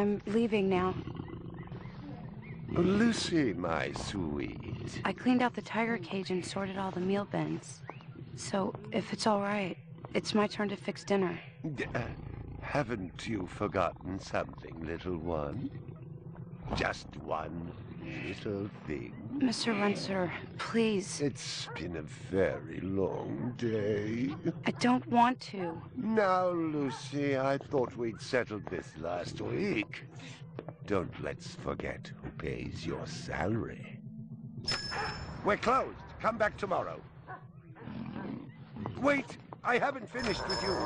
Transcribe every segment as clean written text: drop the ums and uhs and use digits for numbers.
I'm leaving now. Lucy, my sweet. I cleaned out the tiger cage and sorted all the meal bins. So, if it's all right, it's my turn to fix dinner. Haven't you forgotten something, little one? Just one little thing. Mr. Runser, please. It's been a very long day. I don't want to. Now, Lucy, I thought we'd settled this last week. Don't let's forget who pays your salary. We're closed. Come back tomorrow. Wait! I haven't finished with you.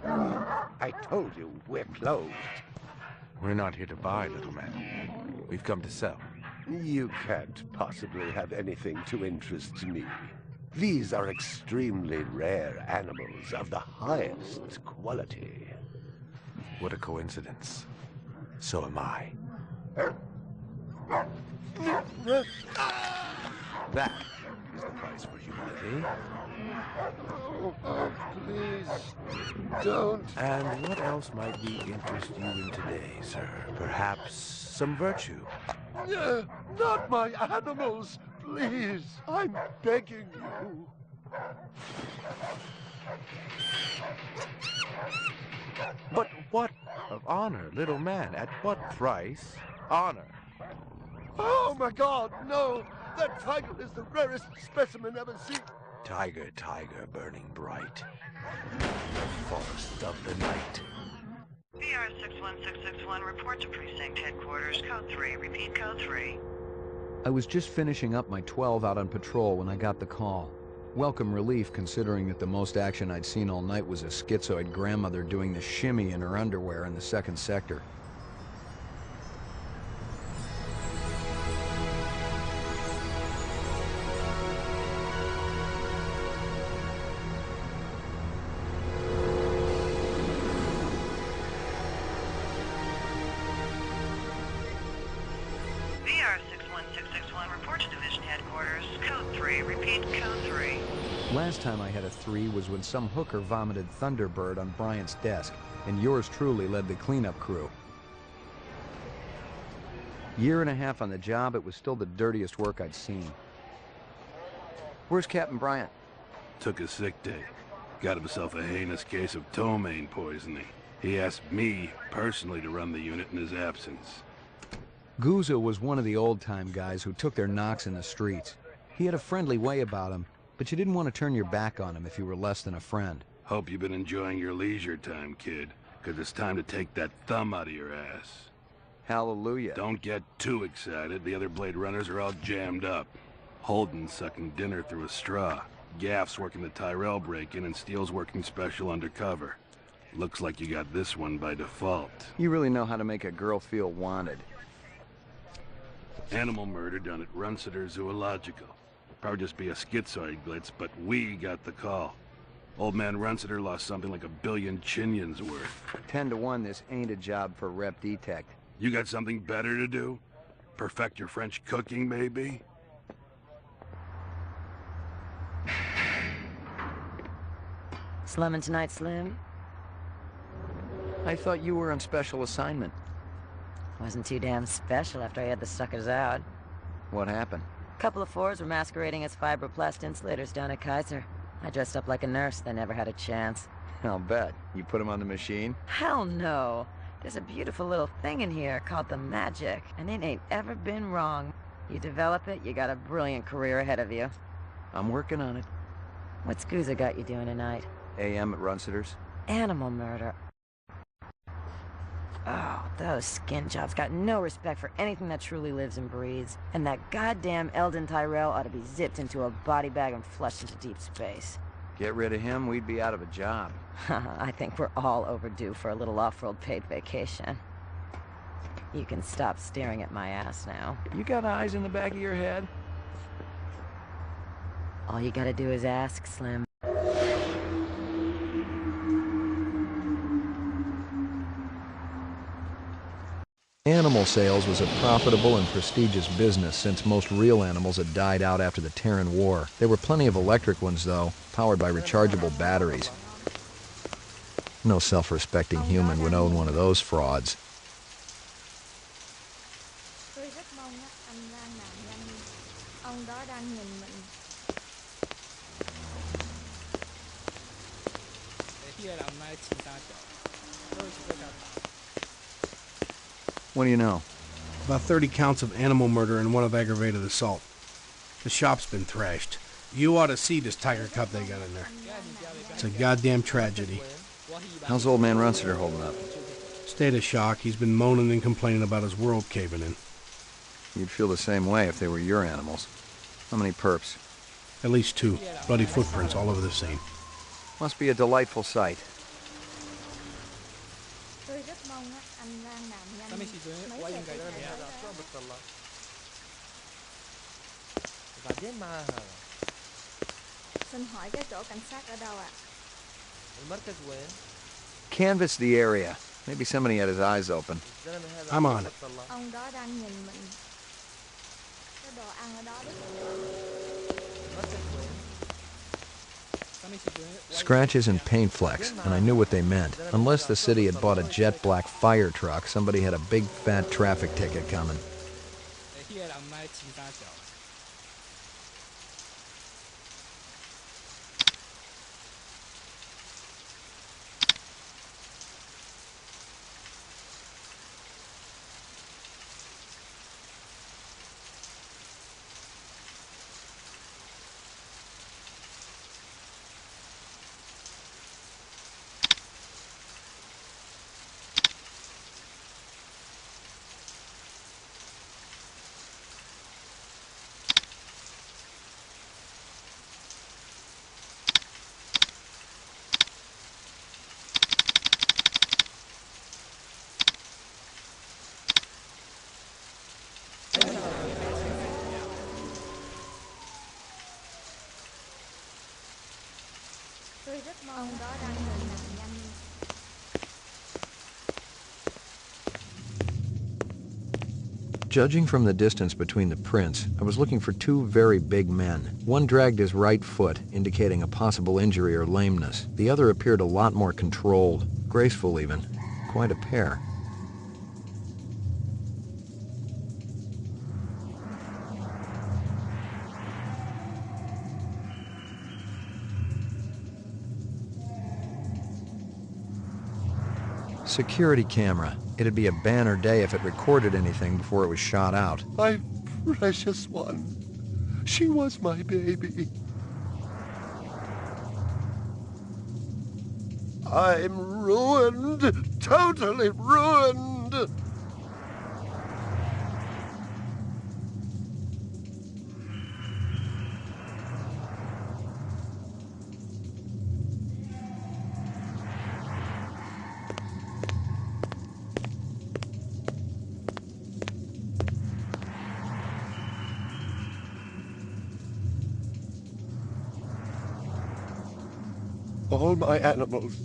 I told you we're closed. We're not here to buy, little man. We've come to sell. You can't possibly have anything to interest me. These are extremely rare animals of the highest quality. What a coincidence. So am I. That is the price for humility. Oh, please, don't. And what else might we interest you in today, sir? Perhaps some virtue? Not my animals, please. I'm begging you. But what of honor, little man? At what price? Honor. Oh, my God, no. That tiger is the rarest specimen ever seen. Tiger, tiger, burning bright. The forest of the night. VR 61661, report to precinct headquarters, code 3, repeat code 3. I was just finishing up my 12 out on patrol when I got the call. Welcome relief, considering that the most action I'd seen all night was a schizoid grandmother doing the shimmy in her underwear in the second sector. VR 61661, report to division headquarters, code 3, repeat code 3. Last time I had a 3 was when some hooker vomited Thunderbird on Bryant's desk, and yours truly led the cleanup crew. Year and a half on the job, it was still the dirtiest work I'd seen. Where's Captain Bryant? Took a sick day. Got himself a heinous case of ptomaine poisoning. He asked me personally to run the unit in his absence. Gouza was one of the old-time guys who took their knocks in the streets. He had a friendly way about him, but you didn't want to turn your back on him if you were less than a friend. Hope you've been enjoying your leisure time, kid, because it's time to take that thumb out of your ass. Hallelujah. Don't get too excited. The other Blade Runners are all jammed up. Holden's sucking dinner through a straw. Gaff's working the Tyrell break-in, and Steele's working special undercover. Looks like you got this one by default. You really know how to make a girl feel wanted. Animal murder done at Runsiter Zoological. Probably just be a schizoid glitz, but we got the call. Old man Runsiter lost something like 1 billion chinions worth. 10 to 1, this ain't a job for Rep Detect. You got something better to do? Perfect your French cooking, maybe? Slumming tonight, Slim? I thought you were on special assignment. Wasn't too damn special after I had the suckers out. What happened? Couple of fours were masquerading as fibroplast insulators down at Kaiser. I dressed up like a nurse. They never had a chance. I'll bet. You put them on the machine? Hell no. There's a beautiful little thing in here called the magic, and it ain't ever been wrong. You develop it, you got a brilliant career ahead of you. I'm working on it. What's Gouza got you doing tonight? AM at Runsiter's. Animal murder. Oh, those skin jobs got no respect for anything that truly lives and breathes. And that goddamn Eldon Tyrell ought to be zipped into a body bag and flushed into deep space. Get rid of him, we'd be out of a job. I think we're all overdue for a little off-world paid vacation. You can stop staring at my ass now. You got eyes in the back of your head? All you gotta do is ask, Slim. Animal sales was a profitable and prestigious business since most real animals had died out after the Terran War. There were plenty of electric ones, though, powered by rechargeable batteries. No self-respecting human would own one of those frauds. What do you know? About 30 counts of animal murder and one of aggravated assault. The shop's been thrashed. You ought to see this tiger cub they got in there. It's a goddamn tragedy. How's old man Russiter holding up? State of shock. He's been moaning and complaining about his world caving in. You'd feel the same way if they were your animals. How many perps? At least 2. Bloody footprints all over the scene. Must be a delightful sight. Tôi rất mong anh Lan làm nhanh mấy về thi thể đó. Xin hỏi cái chỗ cảnh sát ở đâu ạ? Canvass the area. Maybe somebody had his eyes open. I'm on it. Ông đó đang nhìn mình. Có đồ ăn ở đó đấy. Scratches and paint flecks, and I knew what they meant. Unless the city had bought a jet black fire truck, somebody had a big fat traffic ticket coming. Tôi rất mong ông đó đang nhìn mình nhanh. Judging from the distance between the prints, I was looking for 2 very big men. One dragged his right foot, indicating a possible injury or lameness. The other appeared a lot more controlled, graceful even. Quite a pair. Security camera. It'd be a banner day if it recorded anything before it was shot out. My precious one. She was my baby. I'm ruined. Totally ruined. All my animals.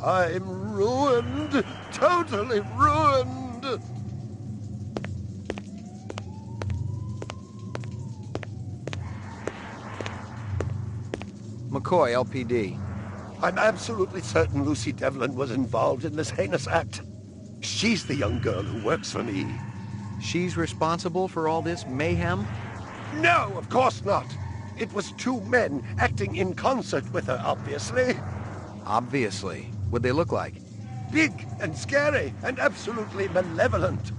I'm ruined. Totally ruined. McCoy, LPD. I'm absolutely certain Lucy Devlin was involved in this heinous act. She's the young girl who works for me. She's responsible for all this mayhem? No, of course not. It was 2 men acting in concert with her, obviously. Obviously. What'd they look like? Big and scary and absolutely malevolent.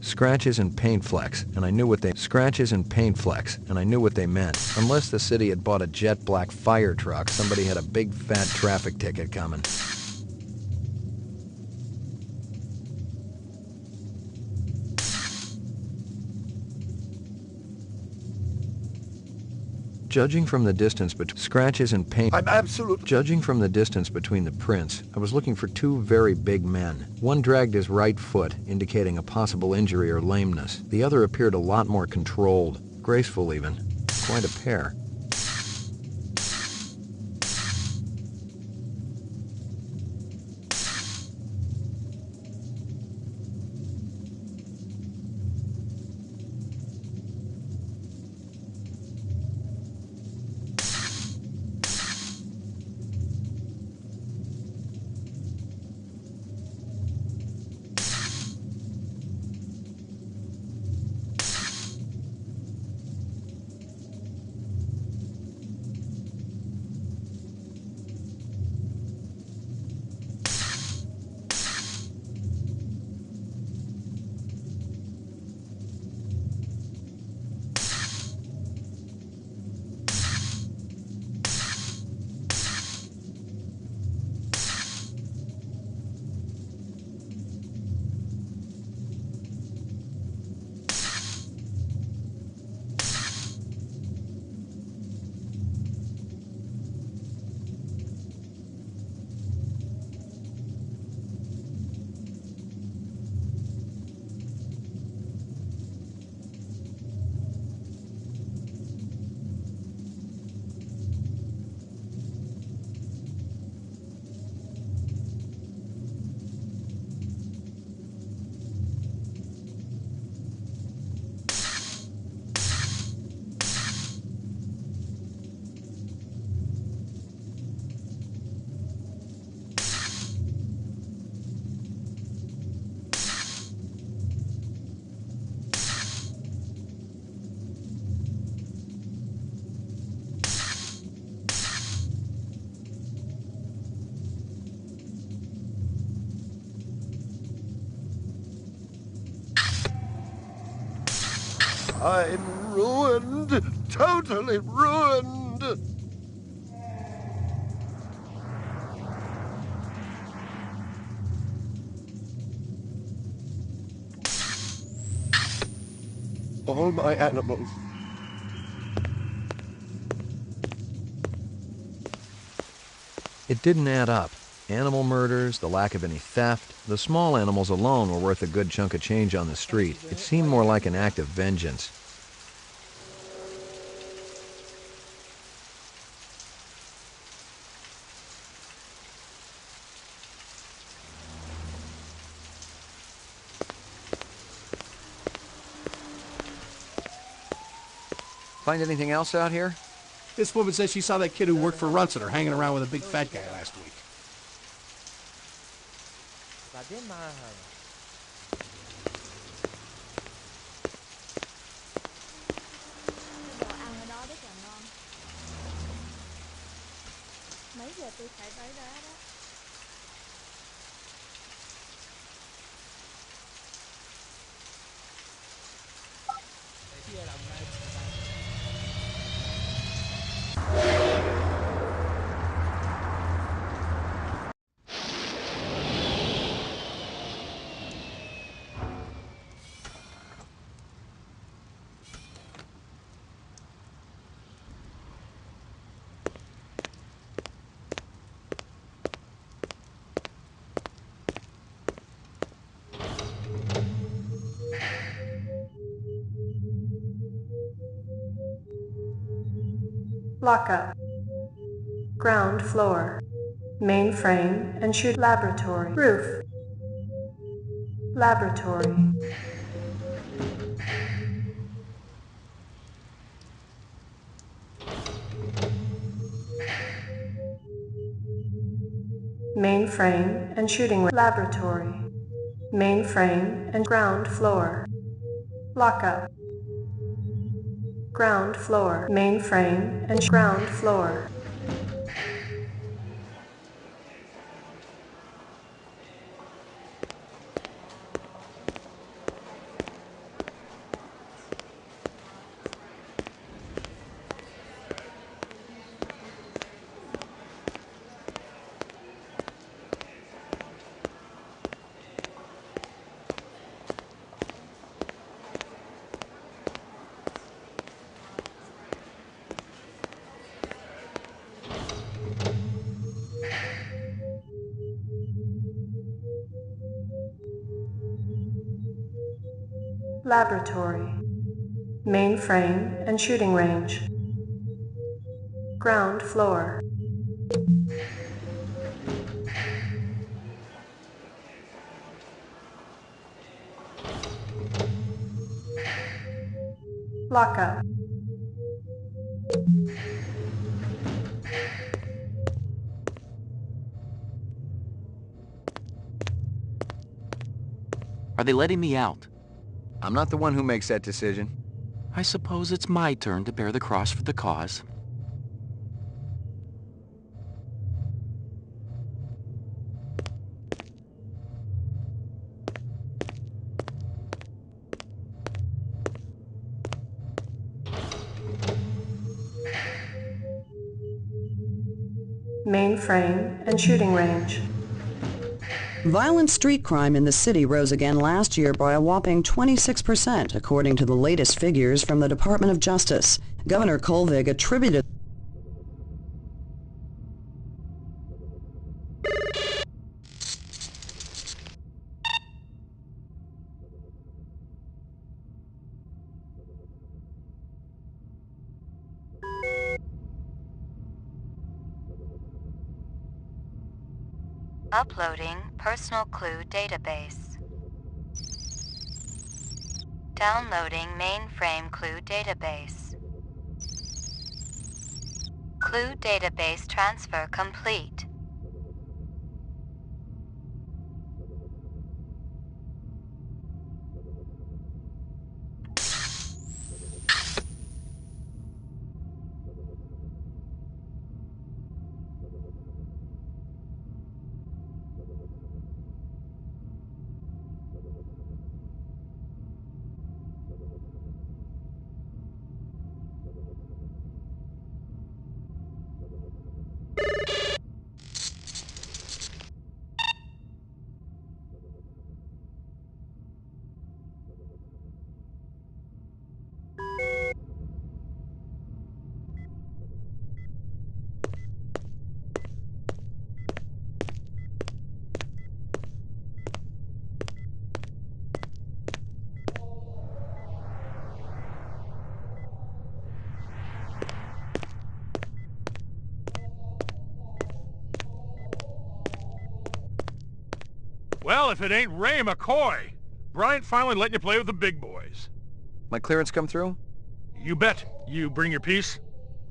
Scratches and paint flecks, and I knew what they meant. Unless the city had bought a jet black fire truck, somebody had a big fat traffic ticket coming. Judging from the distance between scratches and paint, I'm absolutely... Judging from the distance between the prints, I was looking for two very big men. One dragged his right foot, indicating a possible injury or lameness. The other appeared a lot more controlled, graceful even. Quite a pair. I'm ruined, totally ruined. All my animals. It didn't add up. Animal murders, the lack of any theft, the small animals alone were worth a good chunk of change on the street. It seemed more like an act of vengeance. Find anything else out here? This woman says she saw that kid who worked for Runciter hanging around with a big fat guy last week. Đồ ăn ở đó rất là ngon. Mấy giờ tôi phải tới đó đó. Lockup. Ground floor. Mainframe and shoot laboratory. Roof. Laboratory. Mainframe and shooting laboratory. Mainframe and ground floor. Lockup. Ground floor. Mainframe and ground floor. Laboratory. Mainframe and shooting range. Ground floor. Lockup. Are they letting me out? I'm not the one who makes that decision. I suppose it's my turn to bear the cross for the cause. Mainframe and shooting range. Violent street crime in the city rose again last year by a whopping 26%, according to the latest figures from the Department of Justice. Governor Kolvig attributed Uploading personal clue database. Downloading mainframe clue database. Clue database transfer complete. Well, if it ain't Ray McCoy, Bryant finally letting you play with the big boys. My clearance come through? You bet. You bring your piece?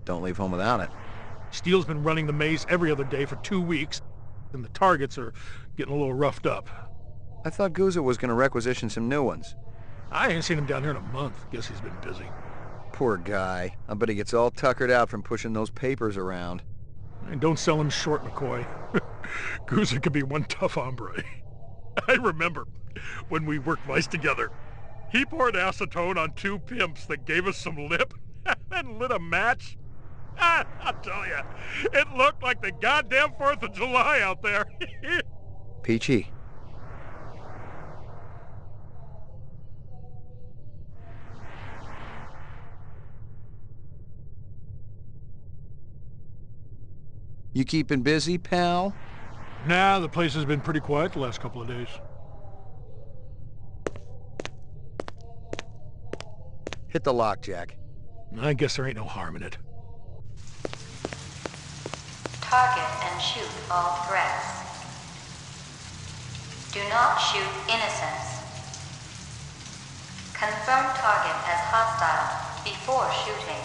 Don't leave home without it. Steele's been running the maze every other day for 2 weeks, and the targets are getting a little roughed up. I thought Guzzo was going to requisition some new ones. I ain't seen him down here in a month. Guess he's been busy. Poor guy. I bet he gets all tuckered out from pushing those papers around. And don't sell him short, McCoy. Guzzo could be one tough hombre. I remember when we worked Vice together. He poured acetone on 2 pimps that gave us some lip and lit a match. I'll tell you, it looked like the goddamn 4th of July out there. Peachy. You keeping busy, pal? Nah, the place has been pretty quiet the last couple of days. Hit the lock, Jack. I guess there ain't no harm in it. Target and shoot all threats. Do not shoot innocents. Confirm target as hostile before shooting.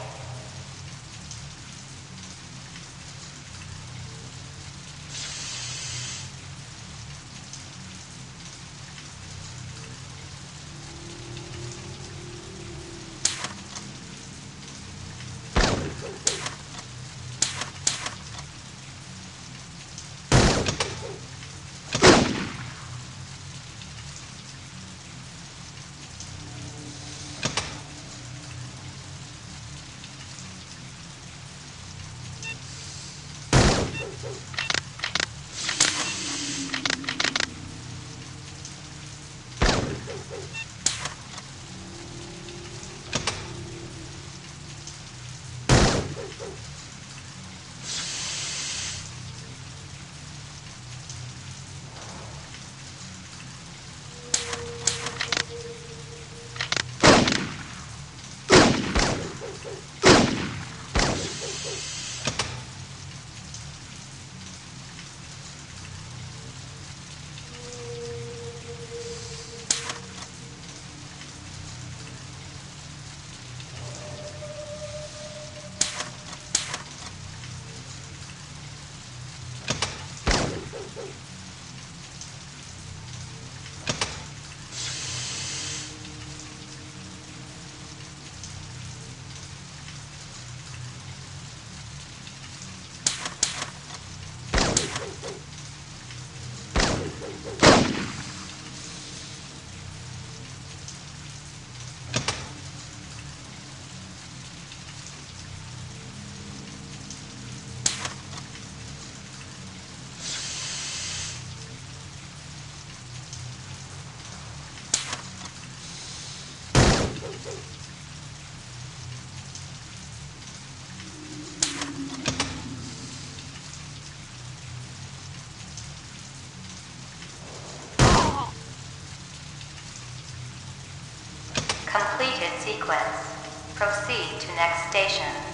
Completed sequence. Proceed to next station.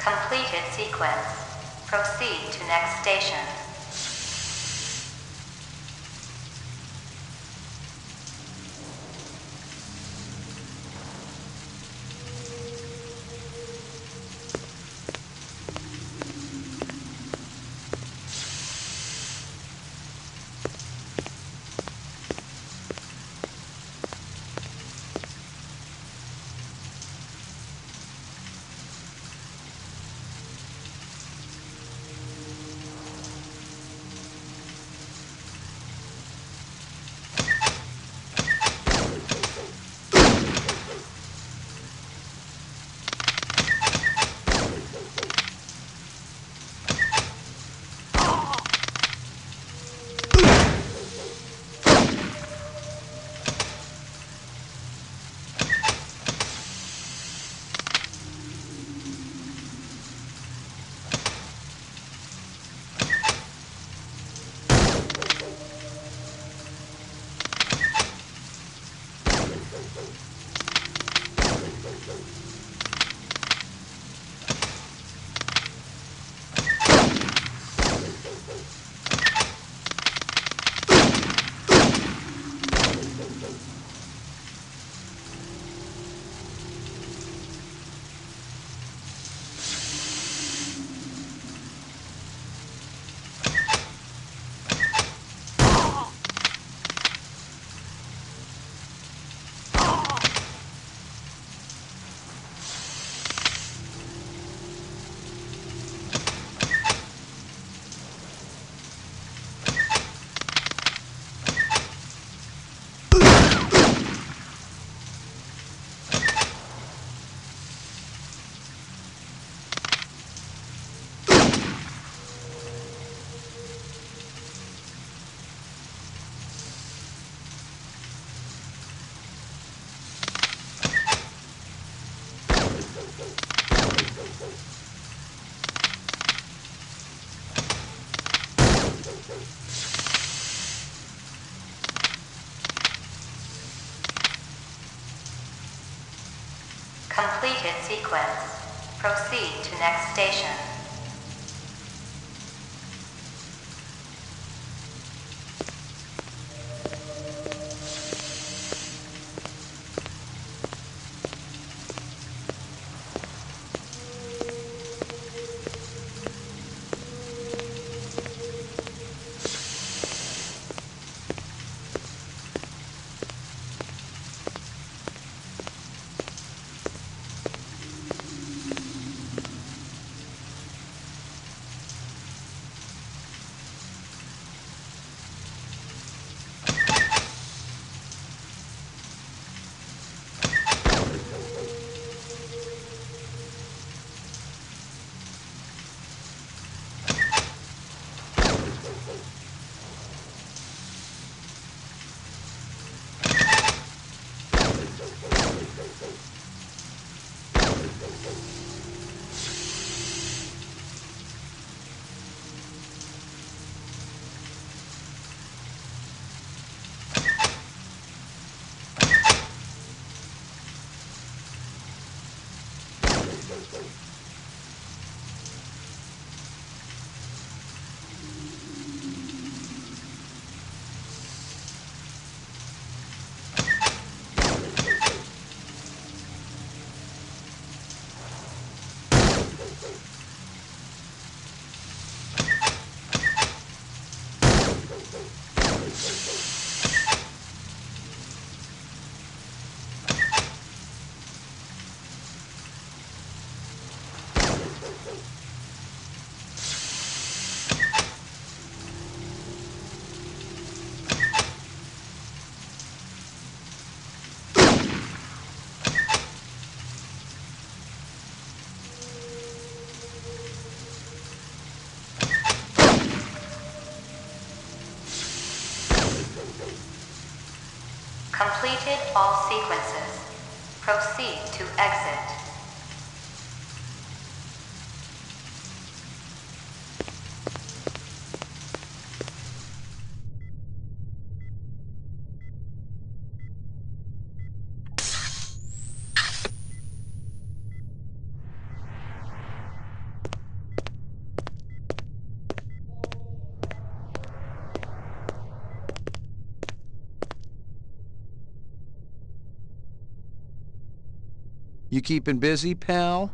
Completed sequence. Proceed to next station. Completed sequence. Proceed to next station. Completed all sequences. Proceed to exit. You keeping busy, pal?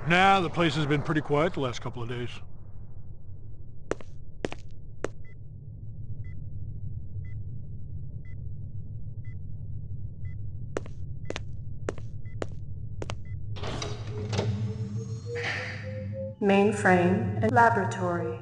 Nah, the place has been pretty quiet the last couple of days. Mainframe and laboratory.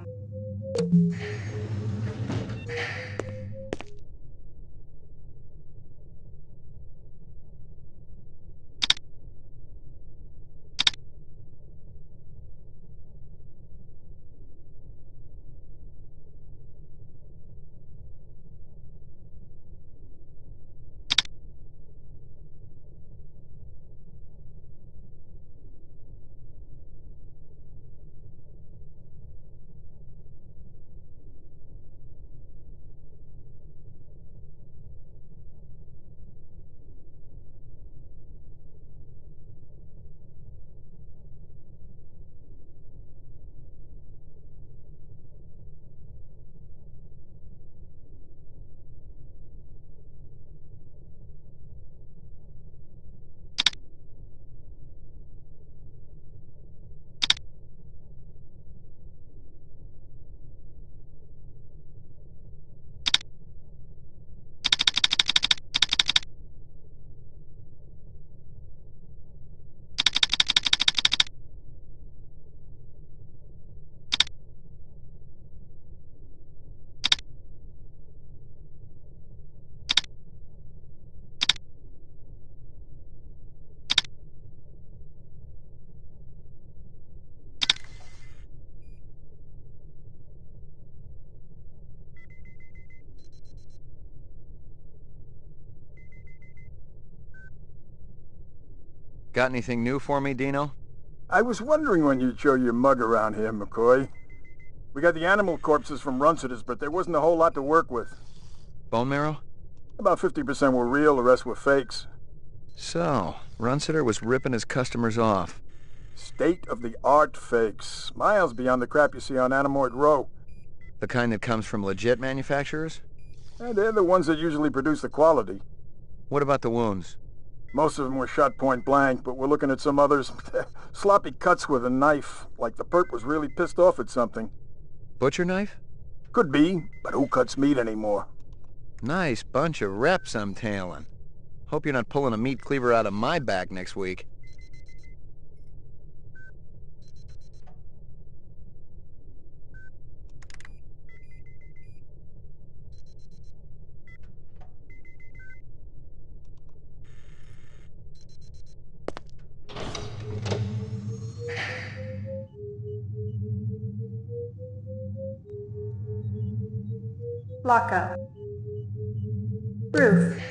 Got anything new for me, Dino? I was wondering when you'd show your mug around here, McCoy. We got the animal corpses from Runcitus, but there wasn't a whole lot to work with. Bone marrow? About 50% were real, the rest were fakes. So, Runsiter was ripping his customers off. State-of-the-art fakes. Miles beyond the crap you see on Animoid Row. The kind that comes from legit manufacturers? And they're the ones that usually produce the quality. What about the wounds? Most of them were shot point blank, but we're looking at some others. Sloppy cuts with a knife, like the perp was really pissed off at something. Butcher knife? Could be, but who cuts meat anymore? Nice bunch of reps I'm tailing. Hope you're not pulling a meat cleaver out of my back next week. Lockup. Roof.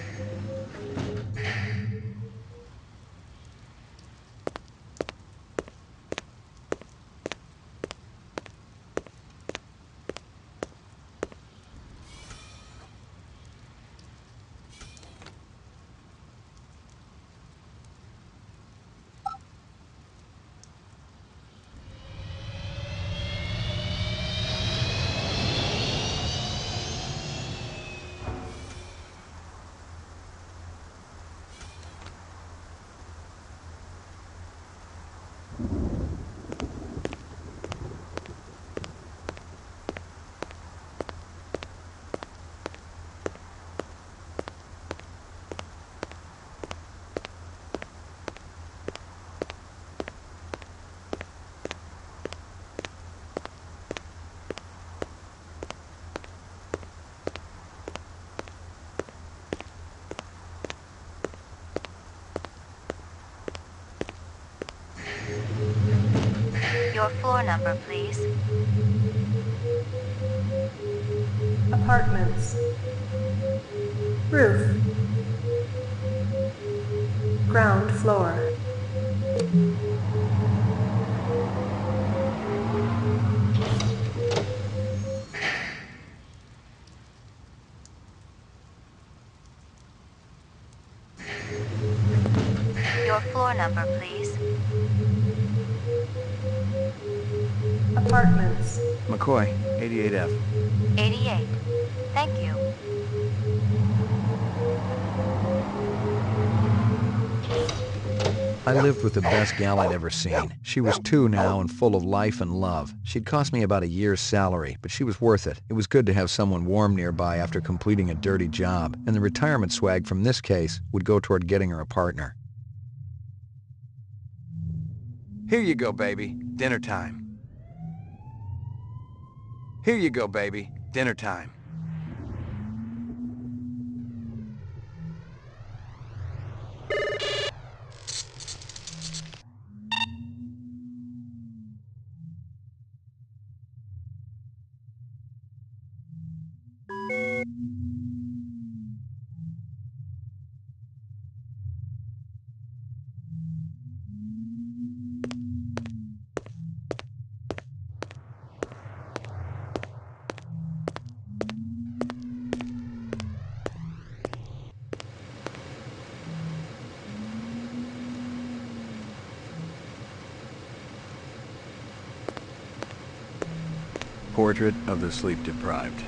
Your floor number, please. Apartments. Roof. Ground floor. Your floor number, please. Apartments. McCoy, 88F. 88. Thank you. I lived with the best gal I'd ever seen. She was 2 now and full of life and love. She'd cost me about a year's salary, but she was worth it. It was good to have someone warm nearby after completing a dirty job, and the retirement swag from this case would go toward getting her a partner. Here you go, baby. Dinner time. Here you go, baby. Dinner time. Portrait of the sleep-deprived.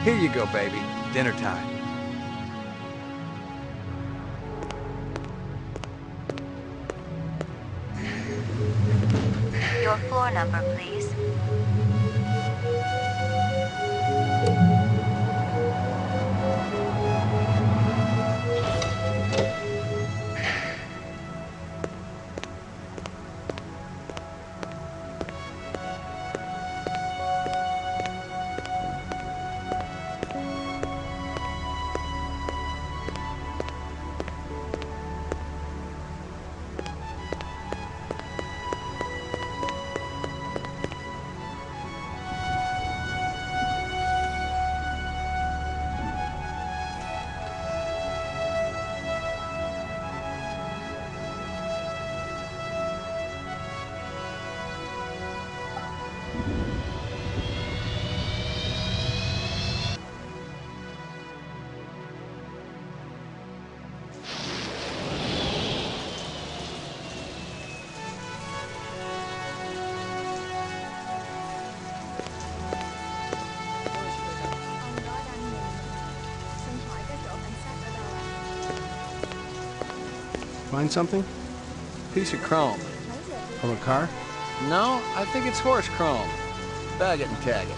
Here you go, baby. Dinner time. Your floor number, please. Find something? Piece of chrome. From a car? No, I think it's horse chrome. Bag it and tag it.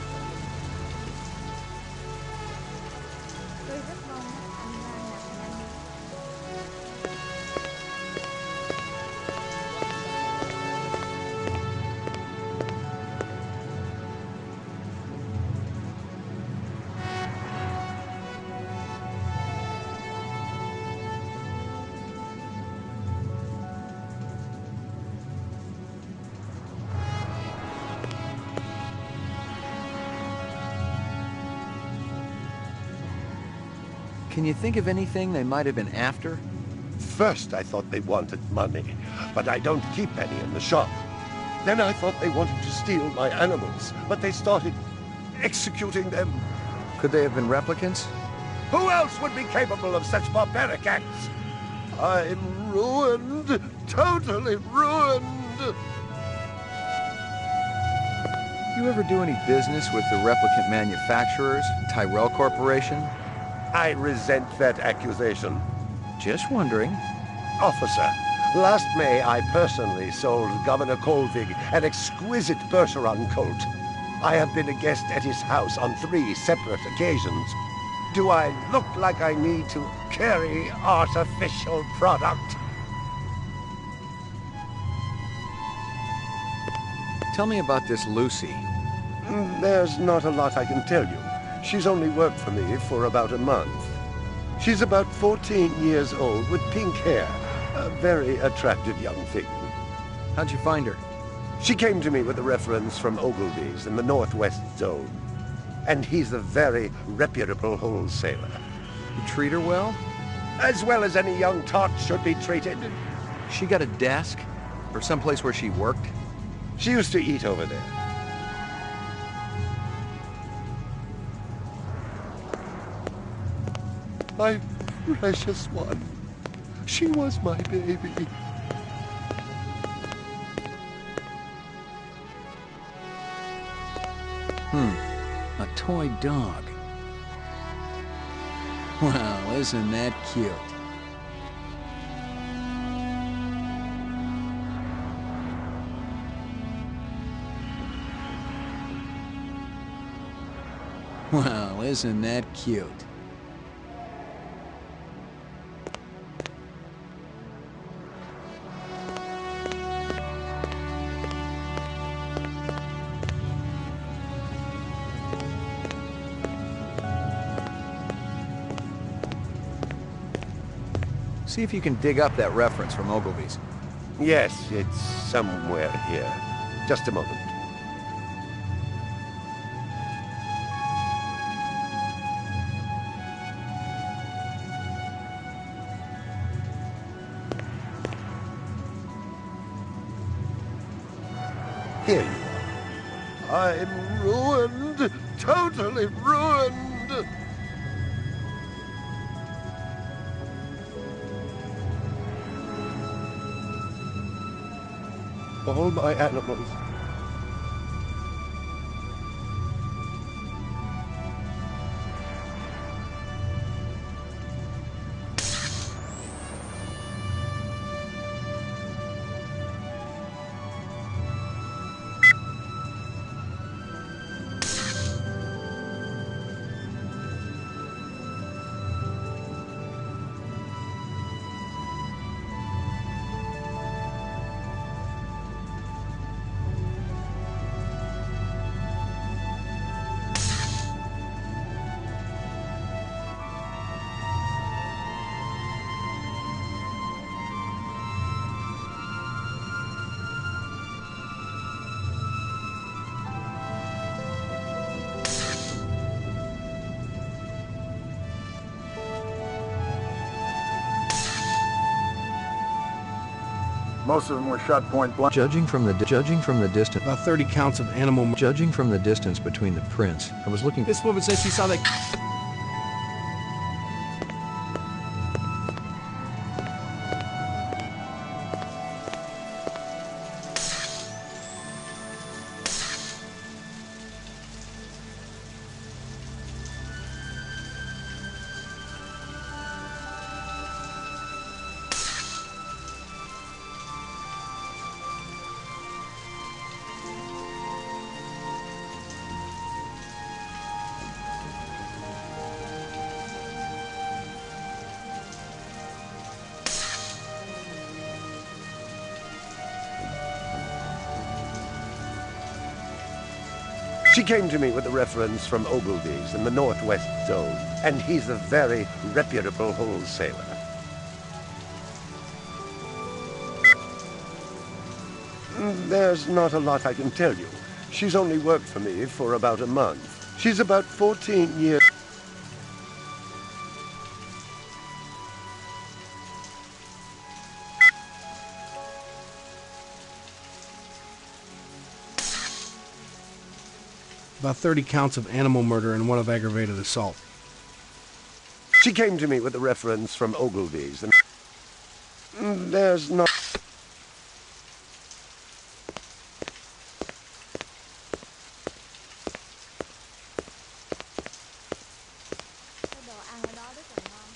Can you think of anything they might have been after? First, I thought they wanted money, but I don't keep any in the shop. Then I thought they wanted to steal my animals, but they started executing them. Could they have been replicants? Who else would be capable of such barbaric acts? I'm ruined, totally ruined. You ever do any business with the replicant manufacturers, Tyrell Corporation? I resent that accusation. Just wondering. Officer, last May I personally sold Governor Colvig an exquisite Bergeron colt. I have been a guest at his house on 3 separate occasions. Do I look like I need to carry artificial product? Tell me about this Lucy. There's not a lot I can tell you. She's only worked for me for about a month. She's about 14 years old with pink hair. A very attractive young thing. How'd you find her? She came to me with a reference from Ogilvy's in the Northwest Zone. And he's a very reputable wholesaler. You treat her well? As well as any young tot should be treated. She got a desk? Or someplace where she worked? She used to eat over there. My precious one. She was my baby. A toy dog. Well, isn't that cute? Well, isn't that cute? See if you can dig up that reference from Ogilvy's. Yes, it's somewhere here. Just a moment. Here you are. I'm ruined, totally ruined. All my animals. Most of them were shot point blank. Judging from the distance, About 30 counts of animal murder. judging from the distance between the prints, I was looking. This woman says she saw that. She came to me with a reference from Ogilvy's in the Northwest Zone, and he's a very reputable wholesaler. There's not a lot I can tell you. She's only worked for me for about a month. She's about 14 years... About 30 counts of animal murder and 1 of aggravated assault. She came to me with a reference from Ogilvy's, and there's not... Cái đồ ăn ở đó rất là ngon.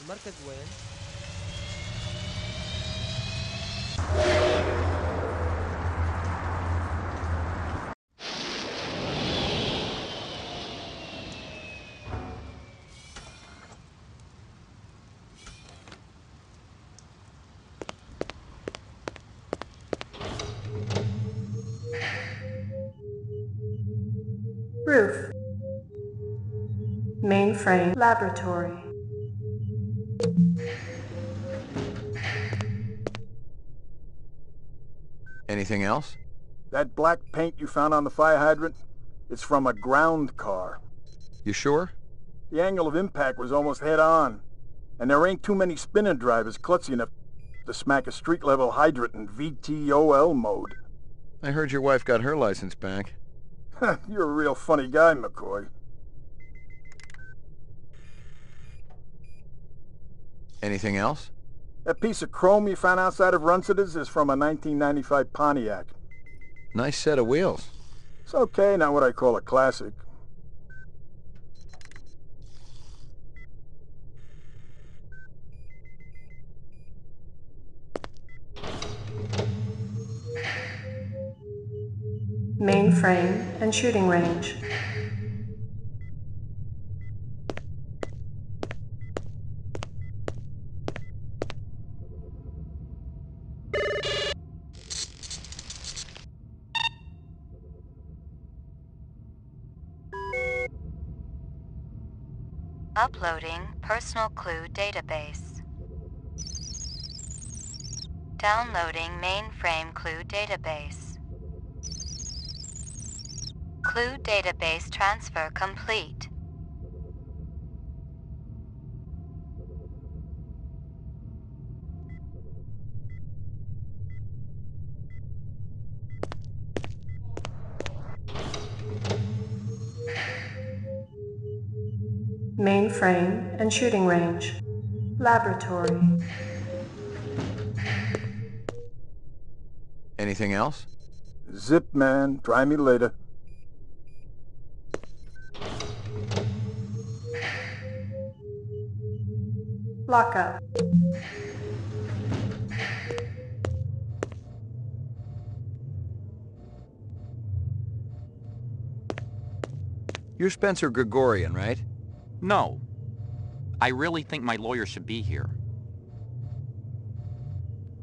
المركز وين؟ Roof. Mainframe laboratory. Anything else? That black paint you found on the fire hydrant? It's from a ground car. You sure? The angle of impact was almost head-on. And there ain't too many spinner drivers klutzy enough to smack a street-level hydrant in VTOL mode. I heard your wife got her license back. You're a real funny guy, McCoy. Anything else? That piece of chrome you found outside of Runciter's is from a 1995 Pontiac. Nice set of wheels. It's okay, not what I call a classic. Mainframe and shooting range. Uploading personal clue database. Downloading mainframe clue database. Clue database transfer complete. Mainframe and shooting range. Laboratory. Anything else? Zip, man. Try me later. Lockup. You're Spencer Gregorian, right? No. I really think my lawyer should be here.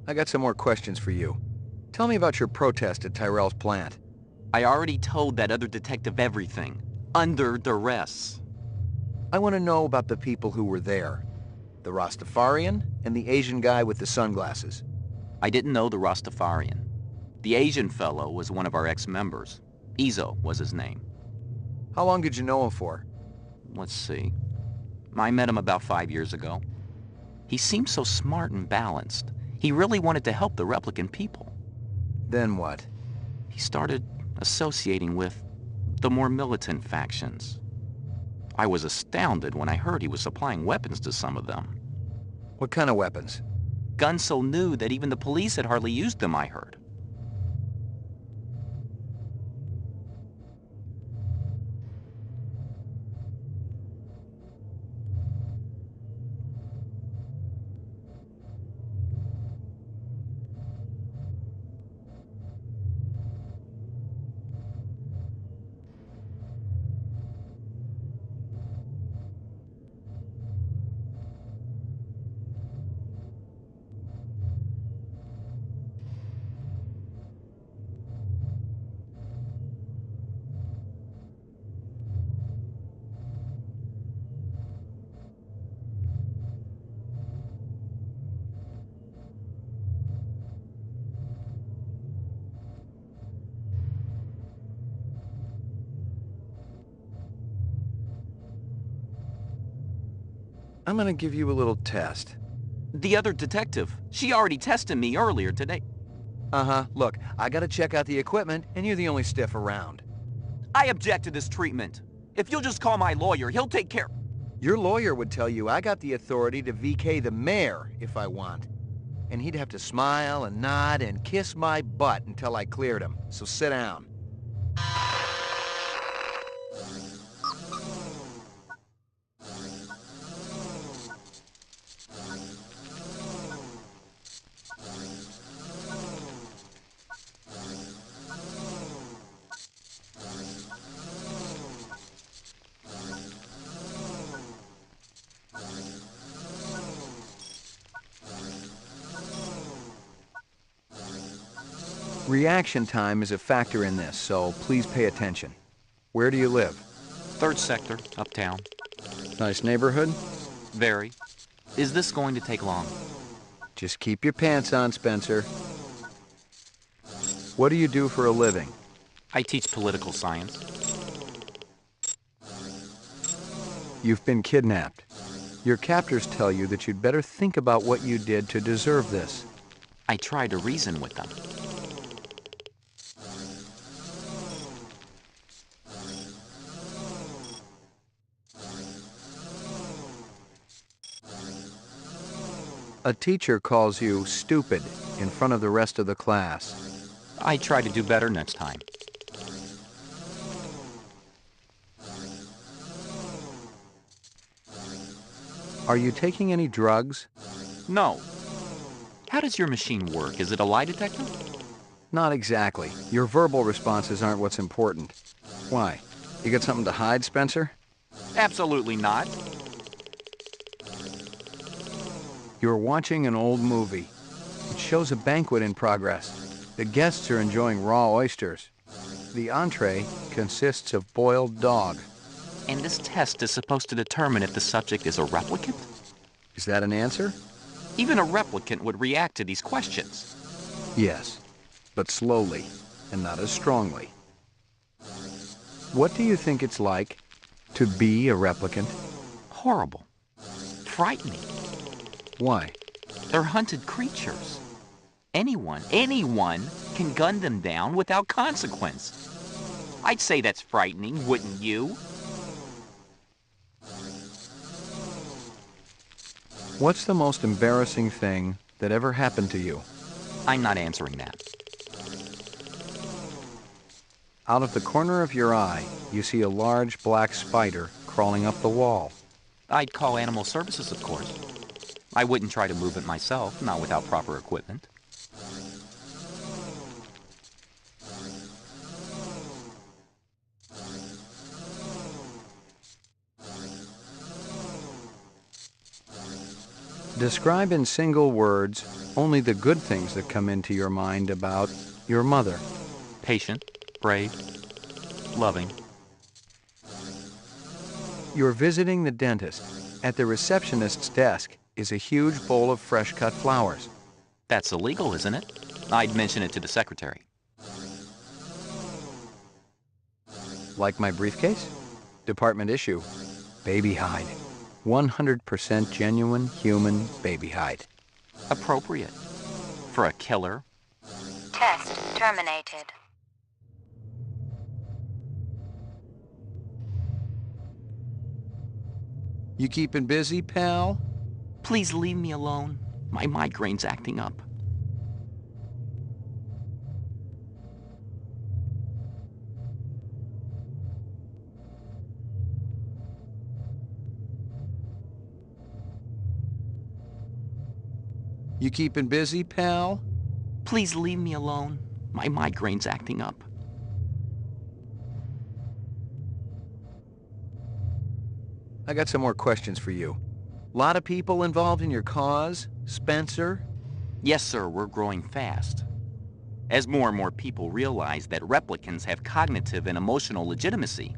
I got some more questions for you. Tell me about your protest at Tyrell's plant. I already told that other detective everything. Under duress. I want to know about the people who were there. The Rastafarian and the Asian guy with the sunglasses. I didn't know the Rastafarian. The Asian fellow was one of our ex-members. Izo was his name. How long did you know him for? Let's see. I met him about 5 years ago. He seemed so smart and balanced. He really wanted to help the replicant people. Then what? He started associating with the more militant factions. I was astounded when I heard he was supplying weapons to some of them. What kind of weapons? Guns so new that even the police had hardly used them, I heard. I'm gonna give you a little test. The other detective, she already tested me earlier today. Uh-huh. Look, I gotta check out the equipment, and you're the only stiff around. I object to this treatment. If you'll just call my lawyer, he'll take care. Your lawyer would tell you I got the authority to VK the mayor if I want. And he'd have to smile and nod and kiss my butt until I cleared him. So sit down. Reaction time is a factor in this, so please pay attention. Where do you live? 3rd sector, uptown. Nice neighborhood? Very. Is this going to take long? Just keep your pants on, Spencer. What do you do for a living? I teach political science. You've been kidnapped. Your captors tell you that you'd better think about what you did to deserve this. I try to reason with them. A teacher calls you stupid in front of the rest of the class. I try to do better next time. Are you taking any drugs? No. How does your machine work? Is it a lie detector? Not exactly. Your verbal responses aren't what's important. Why? You got something to hide, Spencer? Absolutely not. You're watching an old movie. It shows a banquet in progress. The guests are enjoying raw oysters. The entree consists of boiled dog. And this test is supposed to determine if the subject is a replicant? Is that an answer? Even a replicant would react to these questions. Yes, but slowly and not as strongly. What do you think it's like to be a replicant? Horrible. Frightening. Why? They're hunted creatures. Anyone can gun them down without consequence. I'd say that's frightening, wouldn't you? What's the most embarrassing thing that ever happened to you? I'm not answering that. Out of the corner of your eye, you see a large black spider crawling up the wall. I'd call animal services, of course. I wouldn't try to move it myself, not without proper equipment. Describe in single words only the good things that come into your mind about your mother. Patient, brave, loving. You're visiting the dentist. At the receptionist's desk is a huge bowl of fresh-cut flowers. That's illegal, isn't it? I'd mention it to the secretary. Like my briefcase? Department issue. Baby hide. 100% genuine human baby hide. Appropriate. For a killer. Test terminated. You keeping busy, pal? Please leave me alone. My migraine's acting up. You keeping busy, pal? Please leave me alone. My migraine's acting up. I got some more questions for you. Lot of people involved in your cause, Spencer? Yes, sir, we're growing fast. As more and more people realize that replicants have cognitive and emotional legitimacy,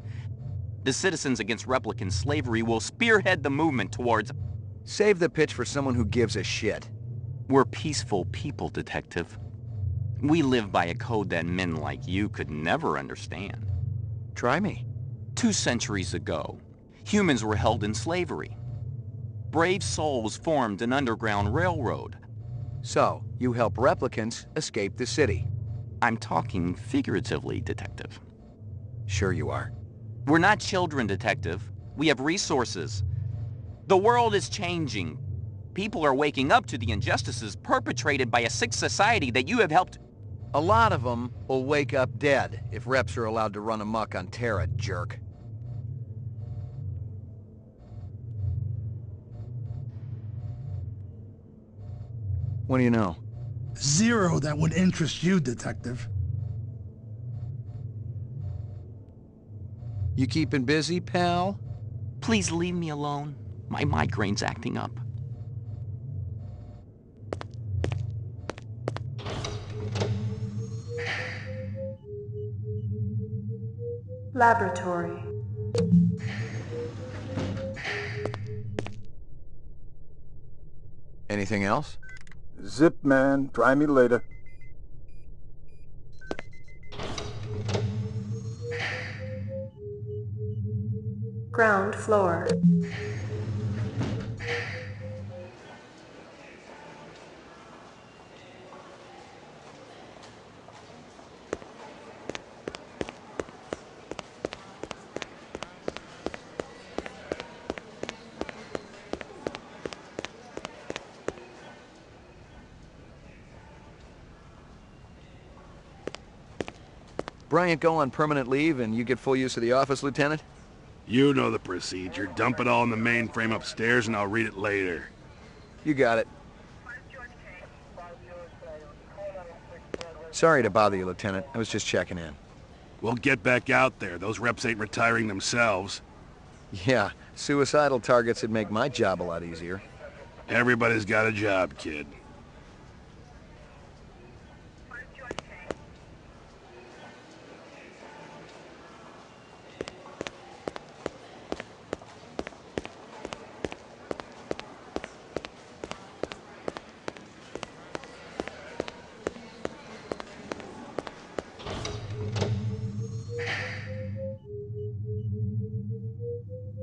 the Citizens Against Replicant Slavery will spearhead the movement towards... Save the pitch for someone who gives a shit. We're peaceful people, Detective. We live by a code that men like you could never understand. Try me. 2 centuries ago, humans were held in slavery. Brave souls formed an underground railroad. So, you help replicants escape the city. I'm talking figuratively, Detective. Sure you are. We're not children, Detective. We have resources. The world is changing. People are waking up to the injustices perpetrated by a sick society that you have helped... A lot of them will wake up dead if reps are allowed to run amok on Terra, jerk. What do you know? 0 that would interest you, Detective. You keeping busy, pal? Please leave me alone. My migraine's acting up. Laboratory. Anything else? Zip, man. Try me later. Ground floor. Bryant go on permanent leave and you get full use of the office, Lieutenant? You know the procedure. Dump it all in the mainframe upstairs and I'll read it later. You got it. Sorry to bother you, Lieutenant. I was just checking in. We'll get back out there. Those reps ain't retiring themselves. Yeah, suicidal targets would make my job a lot easier. Everybody's got a job, kid.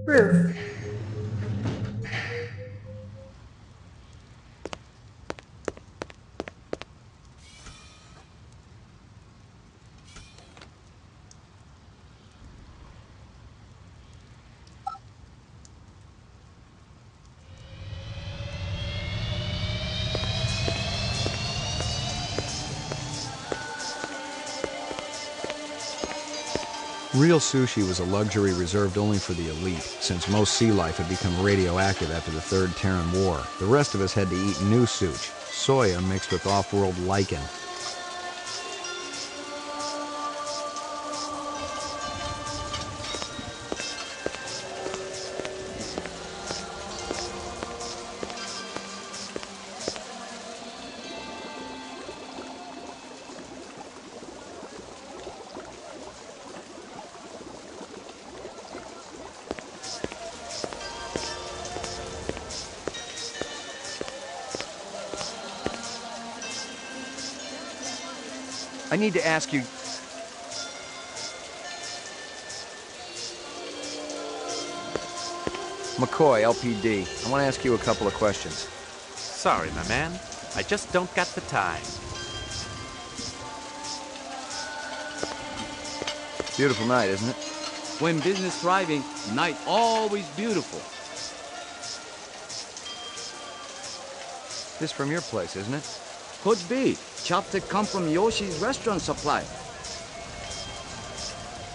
Roof. Real sushi was a luxury reserved only for the elite, since most sea life had become radioactive after the Third Terran War. The rest of us had to eat new sushi, soya mixed with off-world lichen. I need to ask you... McCoy, LPD. I want to ask you a couple of questions. Sorry, my man. I just don't got the time. Beautiful night, isn't it? When business thriving, night always beautiful. This from your place, isn't it? Could be. Chopstick come from Yoshi's restaurant supply.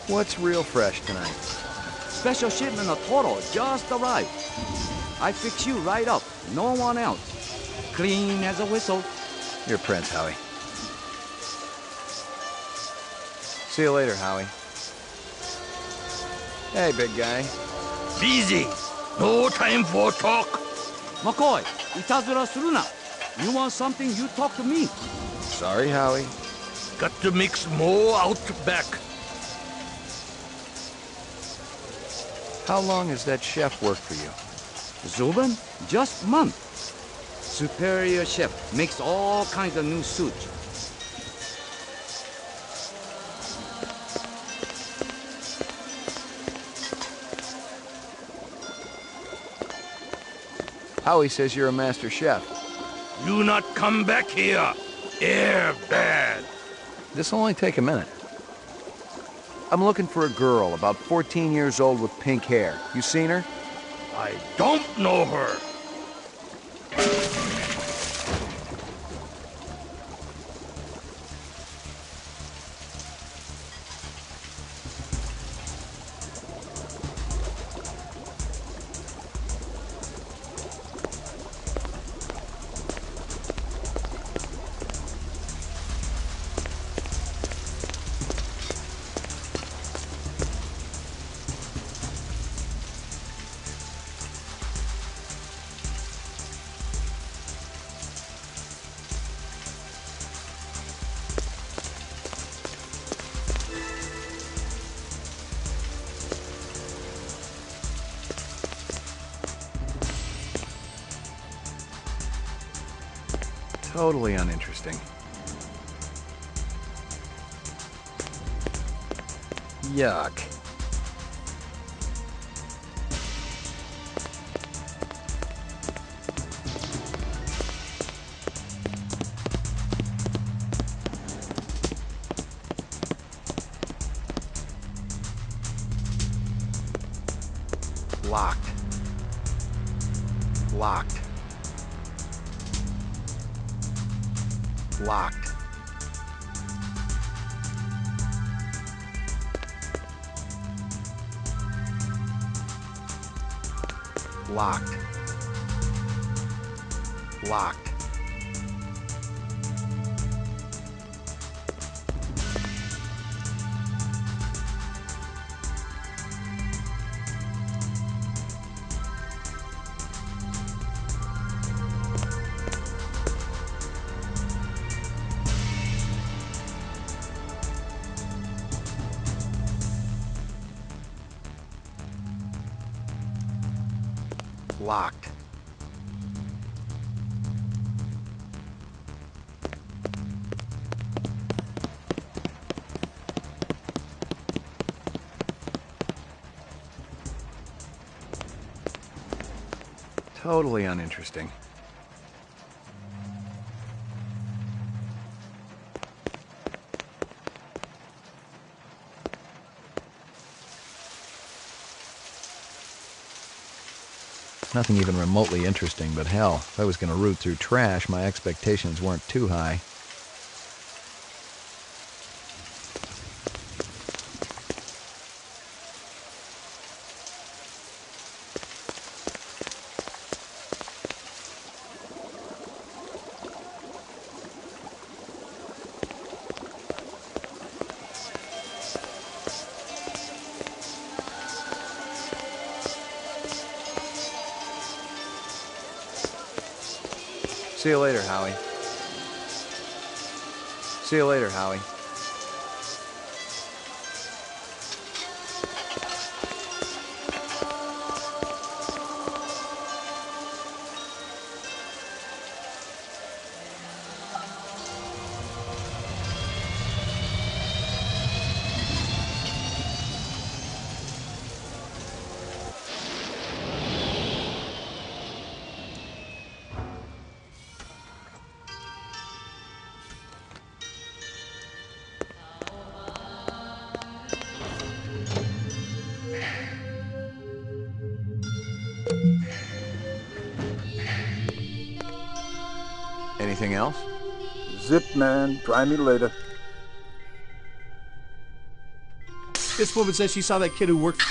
What's real fresh tonight? Special shipment of Toro just arrived. I fix you right up. No one else. Clean as a whistle. You're Prince, Howie. See you later, Howie. Hey, big guy. Busy. No time for talk. McCoy, itazura suru na. You want something, you talk to me. Sorry, Howie. Got to mix more out back. How long has that chef worked for you? Zubin? Just month. Superior chef makes all kinds of new sushi. Howie says you're a master chef. You not come back here. Air bad. This'll only take a minute. I'm looking for a girl, about 14 years old with pink hair. You seen her? I don't know her. Totally uninteresting. Yuck. Locked. Locked. Locked. Locked. Locked. Locked. Totally uninteresting. Nothing even remotely interesting, but hell, if I was going to root through trash, my expectations weren't too high. See you later, Howie. See you later, Howie. Anything else? Zip, man. Try me later. This woman says she saw that kid who worked...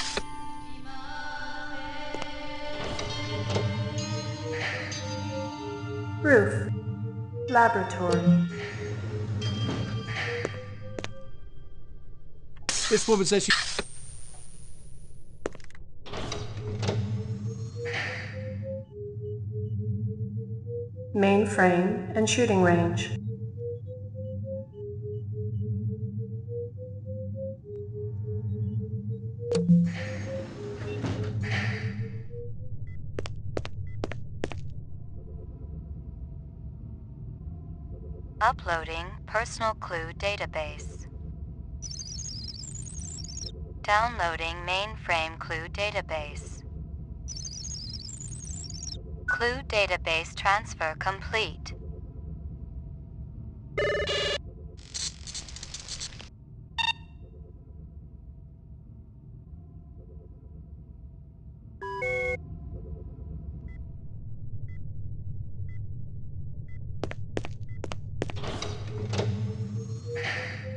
Roof. Laboratory. This woman says she... Mainframe and shooting range. Uploading personal clue database. Downloading mainframe clue database. Clue database transfer complete.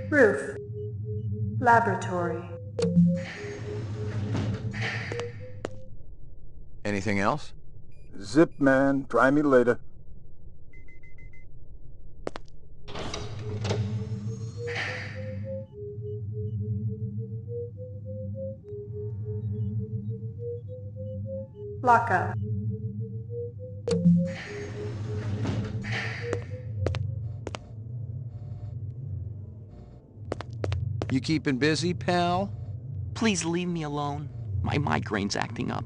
Roof. Laboratory. Anything else? Zip, man. Try me later. Lockup. You keeping busy, pal? Please leave me alone. My migraine's acting up.